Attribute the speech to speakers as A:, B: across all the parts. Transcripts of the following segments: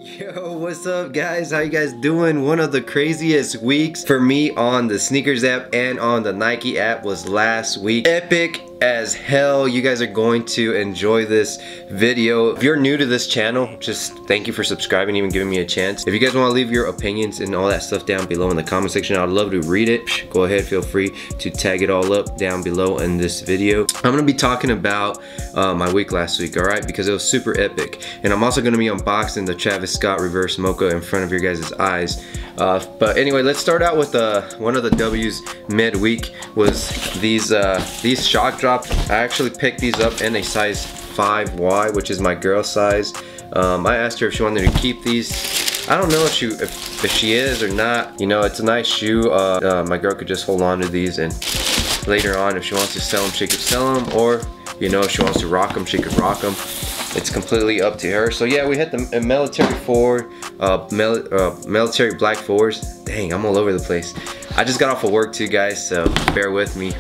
A: Yo, what's up guys? How you guys doing? One of the craziest weeks for me on the SNKRS app and on the Nike app was last week. Epic as hell. You guys are going to enjoy this video. If you're new to this channel, just thank you for subscribing, even giving me a chance. If you guys want to leave your opinions and all that stuff down below in the comment section, I'd love to read it. Go ahead, feel free to tag it all up down below in this video. I'm gonna be talking about my week last week, all right, because it was super epic. And I'm also gonna be unboxing the Travis Scott reverse mocha in front of your guys' eyes. But anyway, let's start out with one of the W's midweek was these shock drops. I actually picked these up in a size 5Y, which is my girl size. I asked her if she wanted to keep these. I don't know if she is or not. You know, it's a nice shoe. My girl could just hold on to these, and later on, if she wants to sell them, she could sell them, or you know, if she wants to rock them, she could rock them. It's completely up to her. So yeah, we hit the military 4, military black 4s. Dang, I'm all over the place. I just got off of work too, guys, so bear with me.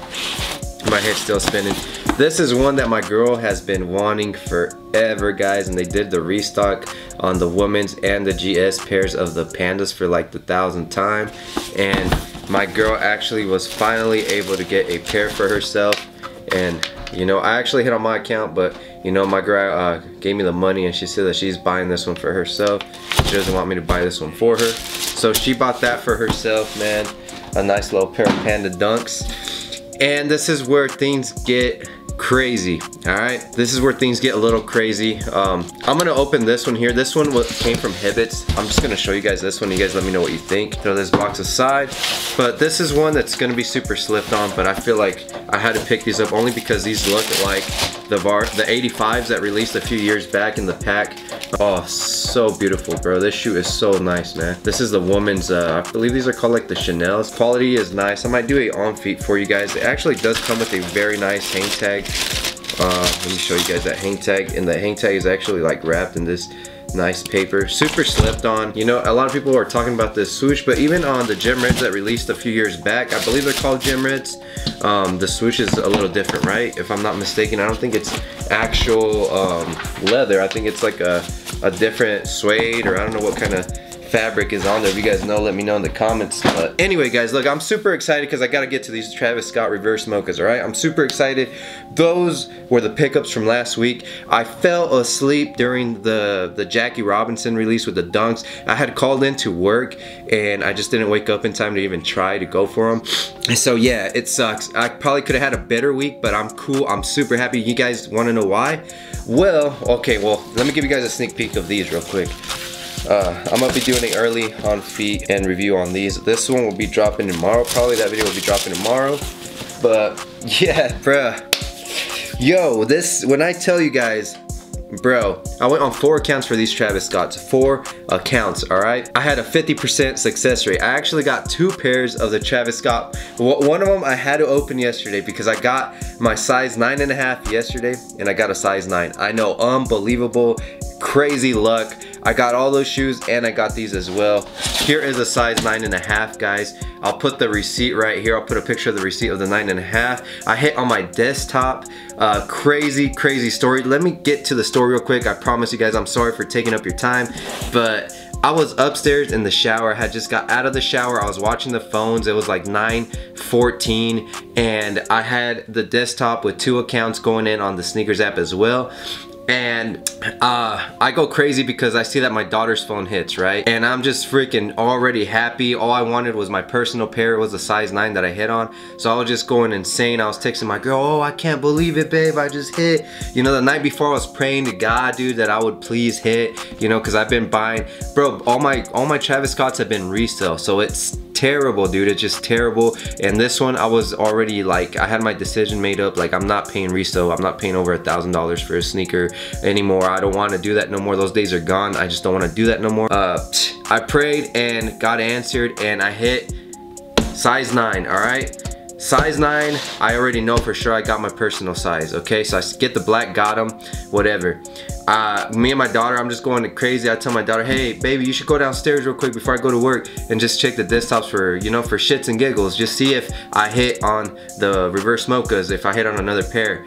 A: My head's still spinning. This is one that my girl has been wanting forever, guys, and they did the restock on the women's and the GS pairs of the pandas for like the 1000th time, and my girl actually was finally able to get a pair for herself. And you know, I actually hit on my account, but you know, my girl gave me the money, and she said that she's buying this one for herself. She doesn't want me to buy this one for her, so she bought that for herself, man. A nice little pair of Panda Dunks. And this is where things get crazy. All right, this is where things get a little crazy. I'm gonna open this one here. This one came from Hibbets. I'm just gonna show you guys this one. You guys let me know what you think. Throw this box aside. But this is one that's gonna be super slipped on, but I feel like I had to pick these up only because these look like the 85s that released a few years back in the pack. Oh, so beautiful, bro. This shoe is so nice, man. This is the woman's, I believe these are called like the Chanel's. Quality is nice. I might do a on feet for you guys. It actually does come with a very nice hang tag. Let me show you guys that hang tag, and the hang tag is actually like wrapped in this nice paper. Super slipped on. You know, a lot of people are talking about this swoosh, but even on the Gym Reds that released a few years back, I believe they're called Gym Reds, the swoosh is a little different, right? If I'm not mistaken, I don't think it's actual leather. I think it's like a different suede, or I don't know what kind of fabric is on there. If you guys know, let me know in the comments. But anyway, guys, look, I'm super excited because I got to get to these Travis Scott reverse mochas, all right? I'm super excited. Those were the pickups from last week. I fell asleep during the Jackie Robinson release with the Dunks. I had called into work, and I just didn't wake up in time to even try to go for them. And so yeah, it sucks. I probably could have had a better week, but I'm cool. I'm super happy. You guys want to know why? Well, okay, well, let me give you guys a sneak peek of these real quick. I'm gonna be doing an early on feet and review on these. This one will be dropping tomorrow. Probably that video will be dropping tomorrow. But yeah, bruh. Yo, this, when I tell you guys, bro, I went on 4 accounts for these Travis Scotts. 4 accounts, all right? I had a 50% success rate. I actually got 2 pairs of the Travis Scott. One of them I had to open yesterday because I got my size 9.5 yesterday, and I got a size 9. I know, unbelievable, crazy luck. I got all those shoes, and I got these as well. Here is a size 9.5, guys. I'll put the receipt right here. I'll put a picture of the receipt of the 9.5. I hit on my desktop. Crazy story. Let me get to the story real quick. I promise you guys, I'm sorry for taking up your time, but I was upstairs in the shower. I had just got out of the shower. I was watching the phones. It was like 9:14, and I had the desktop with 2 accounts going in on the SNKRS app as well. And I go crazy because I see that my daughter's phone hits, right? And I'm just freaking already happy. All I wanted was my personal pair. It was a size 9 that I hit on. So I was just going insane. I was texting my girl, oh, I can't believe it, babe, I just hit. You know, the night before I was praying to God, dude, that I would please hit, you know, because I've been buying, bro, all my Travis Scotts have been resale. So it's terrible, dude. It's just terrible. And this one, I was already like, I had my decision made up. Like, I'm not paying resale. I'm not paying over $1,000 for a sneaker anymore. I don't want to do that no more. Those days are gone. I just don't want to do that no more. I prayed, and God answered, and I hit size 9. All right, size 9. I already know for sure I got my personal size. Okay, so I get the black, got them, whatever. Me and my daughter, I'm just going crazy. I tell my daughter, hey baby, you should go downstairs real quick before I go to work and just check the desktops for, you know, for shits and giggles. Just see if I hit on the reverse mochas, if I hit on another pair.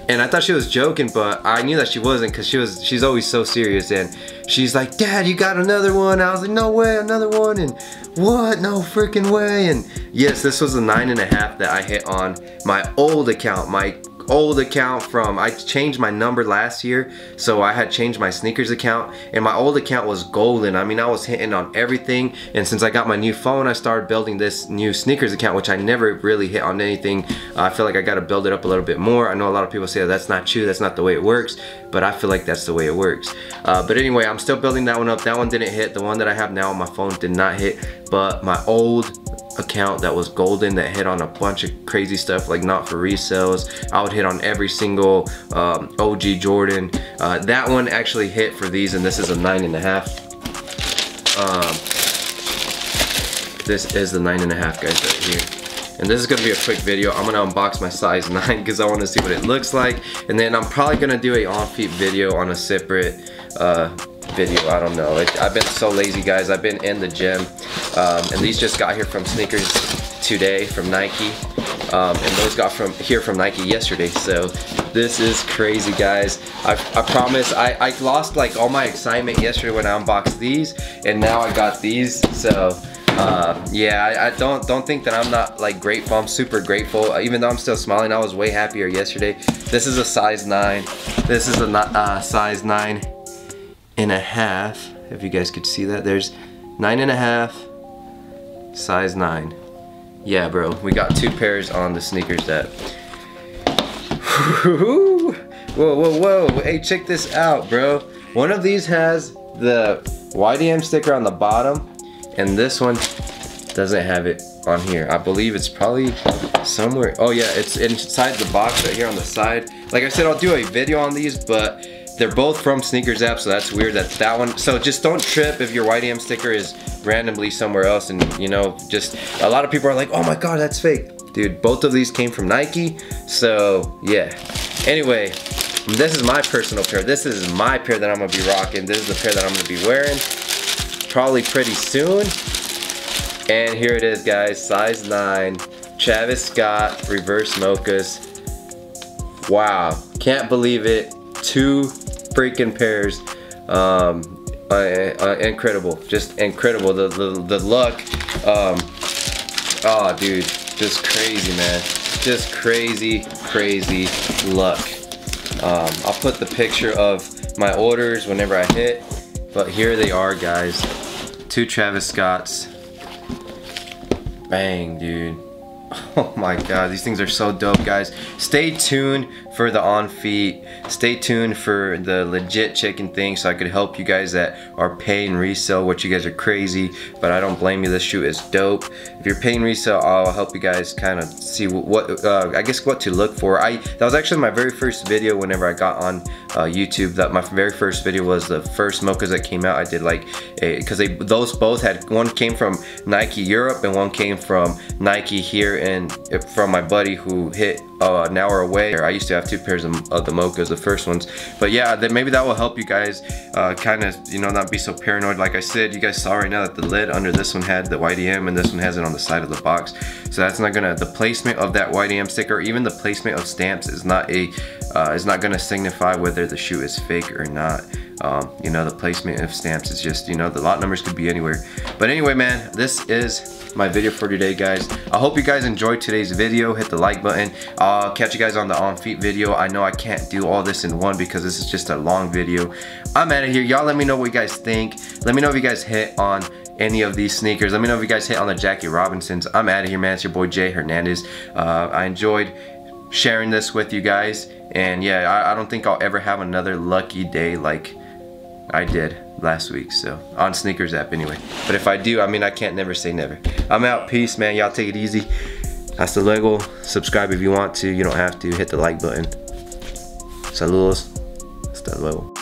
A: And I thought she was joking, but I knew that she wasn't, because she's always so serious. And she's like, Dad, you got another one? I was like, no way, another one. And what? No freaking way. And yes, this was a 9.5 that I hit on my old account. From, I changed my number last year, so I had changed my sneakers account, and my old account was golden. I mean, I was hitting on everything, and since I got my new phone, I started building this new sneakers account, which I never really hit on anything. I feel like I got to build it up a little bit more. I know a lot of people say that's not true, that's not the way it works, but I feel like that's the way it works. But anyway, I'm still building that one up. That one didn't hit. The one that I have now on my phone did not hit, but my old account that was golden, that hit on a bunch of crazy stuff, like not for resales, I would hit on every single OG Jordan. That one actually hit for these, and this is a 9.5. This is the 9.5, guys, right here. And this is gonna be a quick video. I'm gonna unbox my size 9 because I want to see what it looks like, and then I'm probably gonna do a on-feet video on a separate video. I don't know. I've been so lazy, guys. I've been in the gym, and these just got here from Sneakers today from Nike, and those got here from Nike yesterday. So this is crazy, guys. I promise I lost like all my excitement yesterday when I unboxed these, and now I got these. So yeah, I don't think that I'm not like grateful. I'm super grateful, even though I'm still smiling. I was way happier yesterday. This is a size 9. This is a size 9.5. If you guys could see that, there's 9.5, size 9. Yeah, bro, we got 2 pairs on the SNKRS app. Whoa, whoa, whoa! Hey, check this out, bro. One of these has the YDM sticker on the bottom, and this one doesn't have it on here. I believe it's probably somewhere. Oh yeah, it's inside the box right here on the side. Like I said, I'll do a video on these, but they're both from SNKRS app, so that's weird that one. So just don't trip if your YDM sticker is randomly somewhere else, and you know, just a lot of people are like, oh my god, that's fake. Dude, both of these came from Nike, so yeah. Anyway, this is my personal pair. This is my pair that I'm gonna be rocking. This is the pair that I'm gonna be wearing probably pretty soon. And here it is, guys, size 9, Travis Scott reverse mochas. Wow, can't believe it. 2 freaking pairs. Incredible, just incredible. The luck. Oh dude, just crazy, man. Just crazy luck. I'll put the picture of my orders whenever I hit, but here they are, guys. 2 Travis Scotts. Bang, dude. Oh my god, these things are so dope, guys. Stay tuned for the on feet. Stay tuned for the legit chicken thing, so I could help you guys that are paying resale, which you guys are crazy, but I don't blame you. This shoe is dope. If you're paying resale, I'll help you guys kind of see what I guess what to look for. That was actually my very first video whenever I got on YouTube. That my very first video was the first mochas that came out. I did like because those both had, one came from Nike Europe and one came from Nike here, and from my buddy who hit an hour away. I used to have 2 pairs of the mochas, the first ones. But yeah, maybe that will help you guys kind of, you know, not be so paranoid. Like I said, you guys saw right now that the lid under this one had the YDM, and this one has it on the side of the box. So that's not gonna, the placement of that YDM sticker, or even the placement of stamps, is not gonna signify whether the shoe is fake or not. You know, the placement of stamps is just, you know, the lot numbers could be anywhere. But anyway, man, this is my video for today, guys. I hope you guys enjoyed today's video. Hit the like button. I'll catch you guys on the on feet video. I know I can't do all this in one because this is just a long video. I'm out of here. Y'all let me know what you guys think. Let me know if you guys hit on any of these sneakers. Let me know if you guys hit on the Jackie Robinsons. I'm out of here, man. It's your boy Jay Hernandez. I enjoyed sharing this with you guys, and yeah, I don't think I'll ever have another lucky day like I did last week, so on SNKRS app anyway. But if I do, I mean, I can't never say never. I'm out. Peace, man. Y'all take it easy. Hasta luego. Subscribe if you want to. You don't have to. Hit the like button. Saludos. Hasta luego.